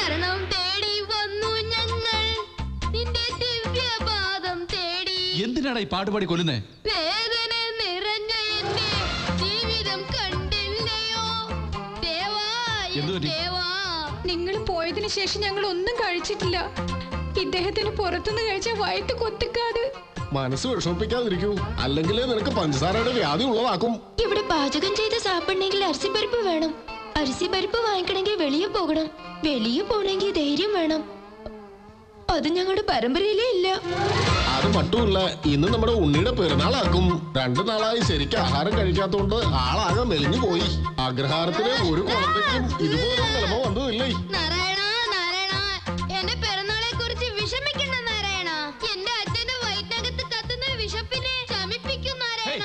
ശരണം തേടി വന്നു ഞങ്ങൾ നിന്റെ ദിവ്യപാദം തേടി. എന്തിനാണ് ഈ പാട്ടുപാടി കൊല്ലുന്നേ? വേദന നിറഞ്ഞ എന്റെ ജീവിതം കണ്ടില്ലയോ ദേവാ ദേവാ. നിങ്ങൾ പോയതിനു ശേഷം ഞങ്ങൾ ഒന്നും കഴിച്ചിട്ടില്ല. ഇദ്ദേഹത്തിന് പുറത്തുനിന്ന് കഴിച്ച വയറ്റ് കൊത്തിക്കാട്. മനസ്സ് വിഷമിപ്പിക്കാതിരിക്കൂ, അല്ലെങ്കിൽ നിനക്ക് പഞ്ചസാരയുടെ വ്യാധി ഉള്ളതാക്കും. ഇവിടെ പാചകം ചെയ്ത് സാപ്പിടണമെങ്കിൽ അരിസിപ്പരിപ്പ് വേണം. അരിസിപ്പരിപ്പ് വാങ്ങിക്കണമെങ്കിൽ വെളിയെ പോകണം. വെളിയെ പോകണമെങ്കിൽ ധൈര്യം വേണം. അത് ഞങ്ങളുടെ പരമ്പരയിലേ ഇല്ല. അത് മറ്റുമില്ല. ഇന്ന് നമ്മുടെ ഉണ്ണിയുടെ പെരുന്നാളാക്കും. 2 നാളായി ശരിക്കും ആഹാരം കഴിക്കാത്തോണ്ട് ആളാകെ മെലിഞ്ഞു പോയി. അഗ്രഹാരത്തിന് ഒരു കുളത്തേക്കും ഇതുപോലെ നിലമ വന്നതില്ലേ? നാരായണ നാരായണ, എന്റെ പെരുന്നാളെ കുറിച്ച് വിഷമിക്കണ്ട നാരായണ. എന്റെ അച്ഛന്റെ വയറ്റിനകത്ത് കത്തുന്ന വിശപ്പിനെ ശമിപ്പിക്കും നാരായണ.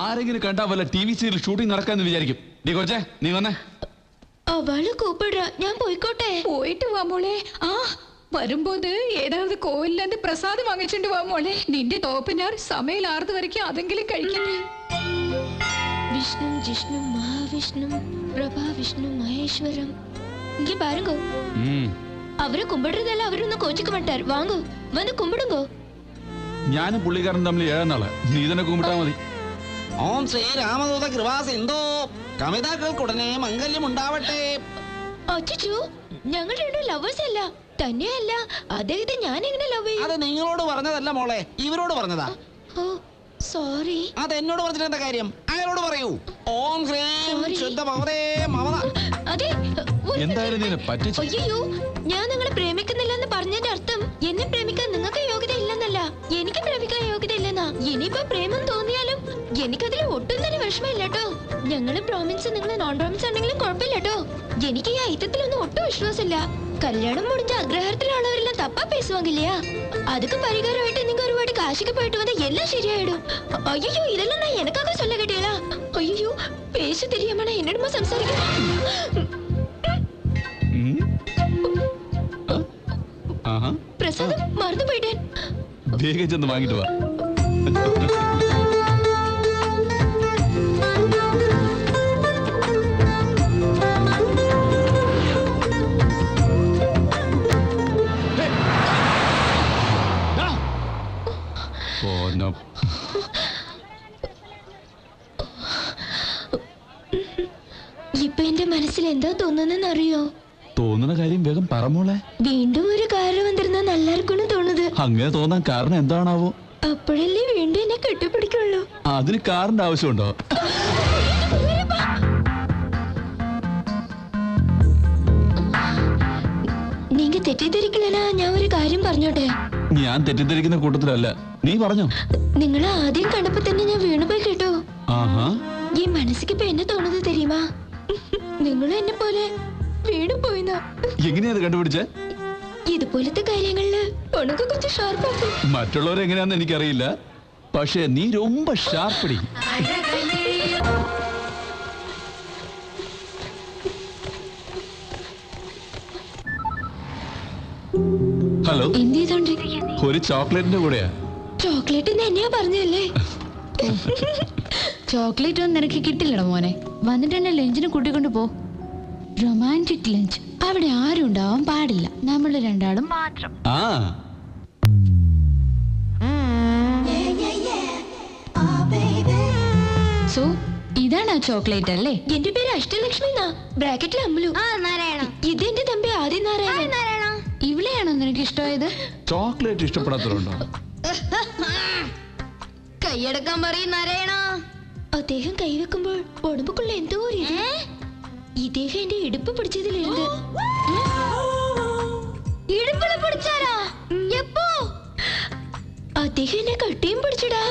ആരെങ്കിലും കണ്ടാ വല്ല TV സീരിയൽ ഷൂട്ടിംഗ് നടക്കാന്ന് വിചാരിക്കും. നീ കൊച്ചേ, നീ വന്നേ. അവള് കൂപ്പിടുക, ഞാൻ പോയിക്കോട്ടെ. പോയിട്ട് വാ മോളെ. ആ വരുമ്പോത് ഏതാവത് കോവിലിന്റെ പ്രസാദം വാങ്ങിച്ചിട്ട് വാ മോളെ. നിന്റെ തോപ്പിനാർ സമയം 6 വരയ്ക്കും അതെങ്കിലും കഴിക്കട്ടെ. വിഷ്ണു ജിഷ്ണു മഹാവിഷ്ണു പ്രഭാ വിഷ്ണു മഹേശ്വരം. ഇங்கே பாருங்க, അവരെ കുമ്പിടുന്നതല്ല അവരൊന്ന് കോച്ചിക്ക് മാട്ടാർ. വാങ്ങോ, വന്ന് കുമ്പിടുങ്കോ. ഞാനും പുള്ളിക്കാരൻ തമ്മിൽ 7 നാള്. നീ തന്നെ കുമ്പിട്ടാ മതി. ഓം ശ്രീ രാമദൂത കൃപാസിന്ധോ കവിതാക്കൾക്കുടനെ മംഗല്യം ഉണ്ടാവട്ടെ. അച്ചോ, ഞങ്ങൾ രണ്ടും ലവേഴ്സ് അല്ല. തന്നെയല്ല, അദ്ദേഹത്തെ ഞാൻ എങ്ങനെ ലവ് ചെയ്യും? അത് നിങ്ങളോട് പറഞ്ഞതല്ല മോളെ, ഇവരോട് പറഞ്ഞതാ. ഓ സോറി. അത് എന്നോട് പറഞ്ഞിട്ട് എന്താ കാര്യം? അയാളോട് പറയൂ. ഓം ശ്രീം ശുദ്ധ ഭഗവതേ മമത. അതെ, എന്തായാലും നീ പറ്റിച്ചു. അയ്യോ, ഞാൻ നിങ്ങളെ പ്രേമിക്കുന്നില്ലെന്ന് പറഞ്ഞതിന്റെ അർത്ഥം എന്നെ പ്രേമിക്കാൻ നിങ്ങൾക്ക് യോഗ്യത ഇല്ലെന്നല്ല, എനിക്ക് പ്രേമിക്കാൻ യോഗ്യത ഇല്ലെന്നാ. ഇനിയിപ്പോ പ്രേമം തോന്നിയാലും എനിക്കതിൽ ഒട്ടും തന്നെ വിഷമമില്ല കേട്ടോ. ഞങ്ങള് പ്രോമിൻസ് നിങ്ങൾ നോൺ പ്രോമിൻസ് ആണെങ്കിലും കുഴപ്പമില്ല കേട്ടോ. എനിക്ക് ഈ ഐറ്റത്തിലൊന്നും ഒട്ടും വിശ്വാസമില്ല. കല്യാണം മുടിஞ்ச അഗ്രഹാരത്തിലുള്ളവരെല്ലാം തപ്പാ പേസുവാങ്ക இல்லையா? அதுக்கு பரிகாரமாயிட்டு நீங்க ஒரு வாட்டி காசிக்கு போயிட்டு வந்தா எல்லாம் சரியாயிடும். ஐயோ, இதெல்லாம் நான் எனக்காக சொல்ல கேட்டீங்களா? ஐயோ, பேச தெரியாம நான் என்னடமா സംസാരിക്കുന്നു. പ്രസാദം മറന്നു പോയിട്ടേ. വേഗം ചെന്ന് വാങ്ങിട്ട് വാ. ഇപ്പൊ എന്റെ മനസ്സിൽ എന്താ തോന്നുന്നെന്ന് അറിയോ? തോന്നുന്ന കാര്യം വേഗം പറമോളെ. വീണ്ടും ഒരു കാരണം വന്നിരുന്ന നല്ലാർക്കും തോന്നുന്നത്. അങ്ങനെ തോന്നാൻ കാരണം എന്താണാവോ? അപ്പോഴല്ലേ വീണ്ടും എന്നെ കെട്ടിപ്പിടിക്കുള്ളൂ. അതിന് കാറിന്റെ ആവശ്യമുണ്ടോ? നീങ്ക തെറ്റിദ്ധരിക്കലനാ. ഞാൻ ഒരു കാര്യം പറഞ്ഞോട്ടെ? ഞാൻ തെറ്റിദ്ധരിക്കുന്ന കൂട്ടത്തിലല്ല, നീ പറഞ്ഞോ. നിങ്ങളെ ആദ്യം കണ്ടപ്പോ തന്നെ ഞാൻ വീണുപോയി കേട്ടോ. ഈ മനസ്സിക്ക് ഇപ്പൊ എന്നെ തോന്നുന്നത് തരുമാ? നിങ്ങളും എന്നെ പോലെ വീണുപോയിന്നാ. എങ്ങനെയാ കണ്ടുപിടിച്ചേ? ഇതുപോലത്തെ കാര്യങ്ങളില് ഉണക്ക് കുറച്ച് ഷാർപ്പാക്കും. മറ്റുള്ളവരെങ്ങനെയാന്ന് എനിക്കറിയില്ല, പക്ഷെ നീ ரொம்ப ഷാർപ്പടി. ഹലോ, ഒരു ചോക്ലേറ്റിന്റെ കൂടെയാ. ചോക്ലേറ്റ് തന്നെയാ പറഞ്ഞല്ലേ? ചോക്ലേറ്റ് ഒന്നും നിനക്ക് കിട്ടില്ലട മോനെ. വന്നിട്ട് എന്നെ ലഞ്ചിന് കൂട്ടിക്കൊണ്ട് പോ. Romantic lunch. അവിടെ ആരും ഉണ്ടാവാൻ പാടില്ല, നമ്മൾ രണ്ടാളും മാത്രം. സോ ഇതാണ് ആ ചോക്ലേറ്റ് അല്ലേ? എന്റെ പേര് അഷ്ടലക്ഷ്മി എന്നാ, ബ്രാക്കറ്റിൽ അമ്മലു. നാരായണ. ഇത് എന്റെ തമ്പി ആദിനാരായണ. ഇവിടെയാണോ നിനക്ക് ഇഷ്ടമായത്? ചോക്ലേറ്റ് ഇഷ്ടപ്പെടാത്തതുണ്ടോ? കൈയടക്കാൻ പറയും നാരായണ. അദ്ദേഹം കൈവെക്കുമ്പോൾ ഉടമ്പുക്കുള്ള എന്തോ ഒരു ഇദ്ദേഹം എന്റെ ഇടുപ്പ് പിടിച്ചതിലുണ്ട്. ഇടുപ്പിള പിടിച്ചാരാ? എപ്പോ? അദ്ദേഹം എന്നെ കട്ടിയും പിടിച്ചടാ.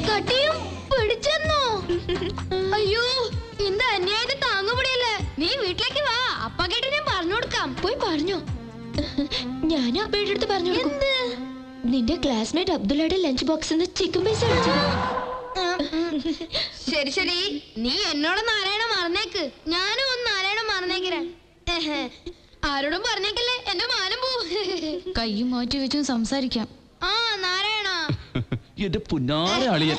കട്ടിയും പിടിച്ചെന്നോ? അയ്യോ, இந்த അന്യായത്തെ താങ്ങ മുടിയല്ലേ. നീ വീട്ടിലേക്ക് വാ, അപ്പ കേട്ട് ഞാൻ പറഞ്ഞു കൊടുക്കാം. പോയി പറഞ്ഞോ. ഞാൻ അപ്പയുടെ അടുത്ത് പറഞ്ഞു കൊടുക്കും. നിന്റെ ക്ലാസ്മേറ്റ് അബ്ദുള്ളയുടെ ലഞ്ച് ബോക്സിൽ ചിക്കൻ പീസ് അടിച്ചത്. ശരി ശരി, നീ എന്നോട് നാരായണ മറന്നേക്ക്. ഞാനും ഒന്ന് നാരായണ മറന്നേക്കിരാ. ആരോടും പറഞ്ഞേക്കല്ലേ, എന്റെ മാനം പോ. കയ്യും മാറ്റി വെച്ചും സംസാരിക്കാം. ആ നാരായണ. എന്റെ പുന്നാര അളിയൻ.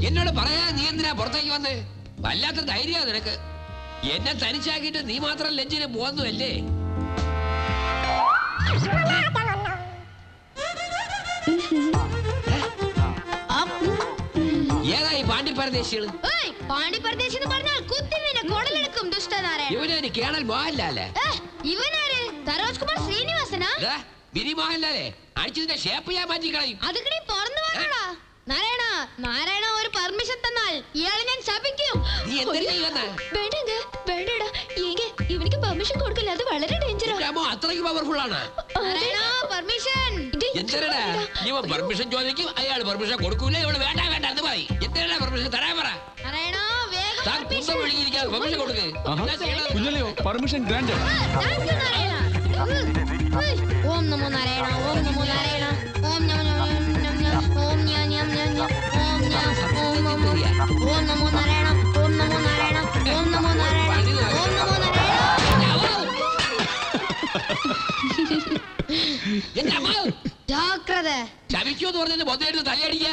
എന്നോട് പറയാ നീ എന്തിനാ പുറത്തേക്ക് വന്ന്? വല്ലാത്ത ധൈര്യ നിനക്ക്. എന്നെ തനിച്ചാക്കിയിട്ട് നീ മാത്രം ലഞ്ചിന് പോകുന്നതല്ലേ? ഏതായി പാണ്ഡിപ്പരദേശികള്? ഇവനൊരു കേണൽ മോഹൻലാലേ? ഇവനാര്? സരോജ് കുമാർ ശ്രീനിവാസനാ? ബിരി മോഹൻലാലേ അടിച്ചതിന്റെ ഷേപ്പ് ഞാൻ മാറ്റി കളയും. അതുകൂടി തുറന്നു പറഞ്ഞടാ. നാരായണ, നാരായണ ഒരു പെർമിഷൻ തന്നാൽ ഇയാളെ ഞാൻ ശപിക്കും. നീ എന്തെങ്കിലും ചെയ്യുന്ന? വേണ്ടങ്ങ, വേണ്ടടാ. ഇവനിക്ക് പെർമിഷൻ കൊടുക്കില്ല, അത് വളരെ ഡേഞ്ചറാ. അത്രയ്ക്ക് പവർഫുൾ ആണ്. നാരായണ പെർമിഷൻ. എന്തിനാ ഇവൻ പെർമിഷൻ ചോദിക്കും, അയാൾ പെർമിഷൻ കൊടുക്കൂല. ഇവള് വേണ്ട വേണ്ട എന്ന് പറയും. എന്തിനാ പെർമിഷൻ തരാൻ പറ. നാരായണ വേഗം താൻ കുന്തം വിളിയിരിക്കാതെ പെർമിഷൻ കൊടുക്ക്. കുഞ്ഞളിയോ പെർമിഷൻ ഗ്രാൻഡ്. ഓം നമോ നാരായണ, ഓം നമോ നാരായണ, ഓം നമോ ഓം ന്യ ന്യ ന്യ ന്യ ഓം ന്യ ഓം നമോ ഓം നമോ നാരായണ, ഓം നമോ നാരായണ, ഓം നമോ നാരായണ, ഓം നമോ നാരായണ. ജാഗ്രത. ശവിക്കോന്ന് പറഞ്ഞത് മൊത്തമായിട്ട് തലയടിക്ക.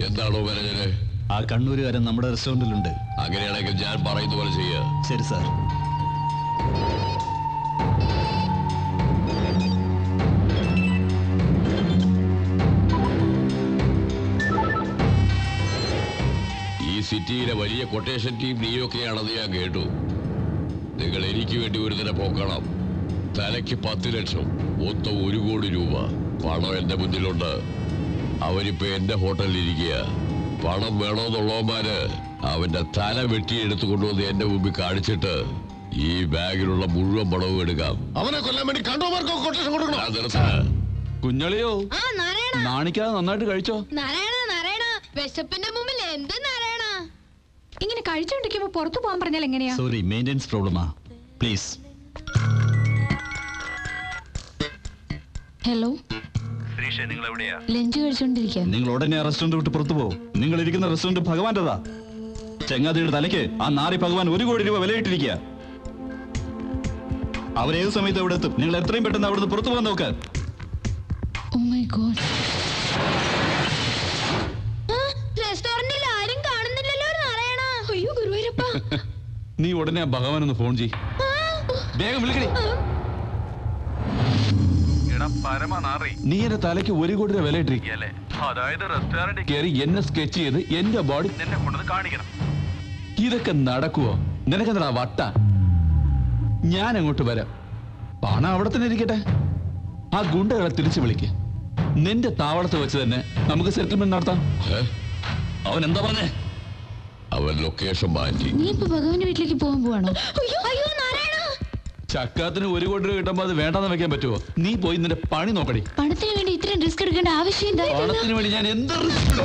എന്താണോ മാനേജരെ? ആ കണ്ണൂരുകാരൻ നമ്മുടെ റെസ്റ്റോറന്റിലുണ്ട്. അങ്ങനെയാണെങ്കിൽ ഞാൻ പറയുന്ന പോലെ ചെയ്യാ. ശരി സാർ. ഈ സിറ്റിയിലെ വലിയ കൊട്ടേഷൻ ടീം നീയൊക്കെയാണെന്ന് ഞാൻ കേട്ടു. നിങ്ങൾ എനിക്ക് വേണ്ടി ഒരു ദിനം പോക്കണം. തലയ്ക്ക് 10 ലക്ഷം, മൊത്തം 1 കോടി രൂപ പണം എന്റെ മുന്നിലുണ്ട്. അവരിപ്പോ എന്റെ ഹോട്ടലിൽ ഇരിക്കുക. പണം വേണോന്നുള്ളവന്മാര് അവന്റെ തല വെട്ടിയെടുത്തു കൊണ്ടുവന്ന് എന്റെ മുമ്പിൽ കാണിച്ചിട്ട് ഈ ബാഗിലുള്ള മുഴുവൻ പണവും എടുക്കാം. അവനെ കൊല്ലാൻ വേണ്ടി കണ്ടോമാർക്ക് കൊട്ടേഷൻ കൊടുക്കണം. കുഞ്ഞളിയോ നാണിക്കാതെ നന്നായിട്ട് കഴിച്ചോ. നാരായണ, നാരായണ വിശപ്പിന്റെ മുമ്പിൽ എന്ത് നാരായണ? ഇങ്ങനെ കഴിച്ചോണ്ടിരിക്കുമ്പോ പുറത്തു പോകാൻ പറഞ്ഞാൽ എങ്ങനെയാ? സോറി, മെയിൻ്റെനൻസ് പ്രോബ്ലമാ. പ്ലീസ്. ഹലോ, ലഞ്ച് കഴിച്ചോണ്ടിരിക്കുക. നിങ്ങൾ ഉടനെ റെസ്റ്റോറന്റ് വിട്ട് പുറത്തു പോകും. നിങ്ങൾ ഇരിക്കുന്ന റെസ്റ്റോറന്റ് ഭഗവാന്റെതാ. ചെങ്ങാതിയുടെ തലയ്ക്ക് ആ നാറി ഭഗവാൻ 1 കോടി രൂപ വിലയിട്ടിരിക്കുക. അവരേത് സമയത്ത് അവിടെ എത്തും. നിങ്ങൾ എത്രയും പെട്ടെന്ന് അവിടുന്ന് പുറത്തു പോകാൻ നോക്ക്. Oh my God. റെസ്റ്റോറന്റിൽ ആരും കാണുന്നില്ലല്ലോ നാരായണ. അയ്യോ ഗുരുവായൂരപ്പ. നീ ഉടനെ ആ ഭഗവാനൊന്ന് ഫോൺ ചെയ്. വേഗം വിളിക്കണേ. നീ എന്റെ തലയ്ക്ക് 1 കോടി രൂപ വില ഇട്ടിരിക്കല്ലേ. അതായത് റെസ്റ്റോറന്റ് കയറി എന്നെ സ്കെച്ച് ചെയ്ത് എന്റെ ബോഡി കാണിക്കണം. ഇതൊക്കെ നടക്കുവോ? നിനക്കെന്താ വട്ട? ഞാൻ അങ്ങോട്ട് വരാം. പണം അവിടെ തന്നെ ഇരിക്കട്ടെ. ആ ഗുണ്ടകളെ തിരിച്ചു വിളിക്ക്. നിന്റെ താവളത്ത് വെച്ച് തന്നെ നമുക്ക് സെറ്റിൽമെന്റ് നടത്താം. അവൻ എന്താ പറഞ്ഞേ? അവൻ ലൊക്കേഷൻ മാറ്റി. നീ ഇപ്പൊ ഭഗവാന്റെ വീട്ടിലേക്ക് പോകാൻ പോവാണോ? അയ്യോ നാരായണ. ചക്കാത്തിന് 1 കോടി രൂപ കിട്ടുമ്പോ അത് വേണ്ടെന്ന് വെക്കാൻ പറ്റുമോ? നീ പോയി നിന്റെ പണി നോക്കടി. പണത്തിന് വേണ്ടി ഇത്രയും റിസ്ക് എടുക്കേണ്ട ആവശ്യം എന്താ? പണത്തിന് വേണ്ടി ഞാൻ എന്ത് റിസ്ക്